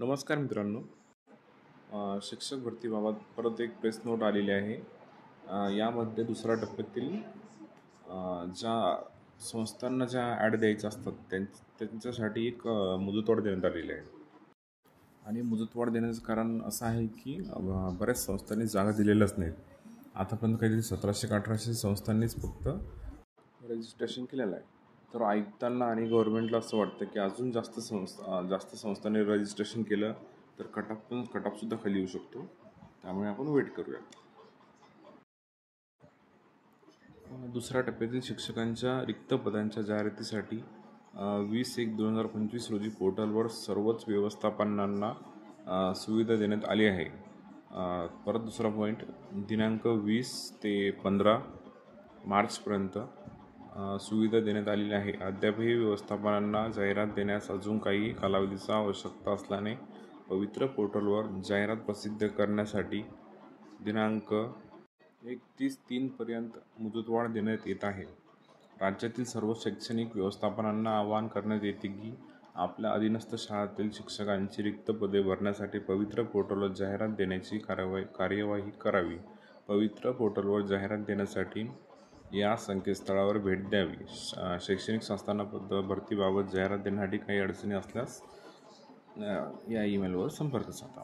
नमस्कार मित्रांनो. शिक्षक भरतीबाबत परत एक प्रेस नोट आलेली आहे. यामध्ये दुसऱ्या टप्प्यातील ज्या संस्थांना ज्या ॲड द्यायच्या असतात त्यांच्यासाठी एक मुदतवाढ देण्यात आलेली आहे. आणि मुदतवाढ देण्याचं कारण असं आहे की बऱ्याच संस्थांनी जागा दिलेल्याच नाहीत. आतापर्यंत काहीतरी 1700 का 1800 संस्थांनीच फक्त रजिस्ट्रेशन केलेलं आहे. तर आयुक्तांना आणि गव्हर्नमेंटला असं वाटतं की अजून जास्त संस्थांनी रजिस्ट्रेशन केलं तर कटऑफसुद्धा खाली येऊ शकतो. त्यामुळे आपण वेट करूया. दुसऱ्या टप्प्यातील शिक्षकांच्या रिक्त पदांच्या जाहिरातीसाठी 20/1/2025 रोजी पोर्टलवर सर्वच व्यवस्थापनांना सुविधा देण्यात आली आहे. परत दुसरा पॉईंट, दिनांक 20 ते 15 मार्चपर्यंत सुविधा देण्यात आलेली आहे. अद्यापही व्यवस्थापनांना जाहिरात देण्यास अजून काही कालावधीची आवश्यकता असल्याने पवित्र पोर्टलवर जाहिरात प्रसिद्ध करण्यासाठी दिनांक 31/3 पर्यंत मुदतवाढ देण्यात येत आहे. राज्यातील सर्व शैक्षणिक व्यवस्थापनांना आवाहन करण्यात येते की आपल्या अधीनस्थ शाळांतील शिक्षकांची रिक्त पदे भरण्यासाठी पवित्र पोर्टलवर जाहिरात देण्याची कार्यवाही करावी. पवित्र पोर्टलवर जाहिरात देण्यासाठी या संकेतस्थळावर भेट द्यावी. शैक्षणिक संस्थांना भरतीबाबत जाहिरात देण्यासाठी काही अडचणी असल्यास या ईमेलवर संपर्क साधा.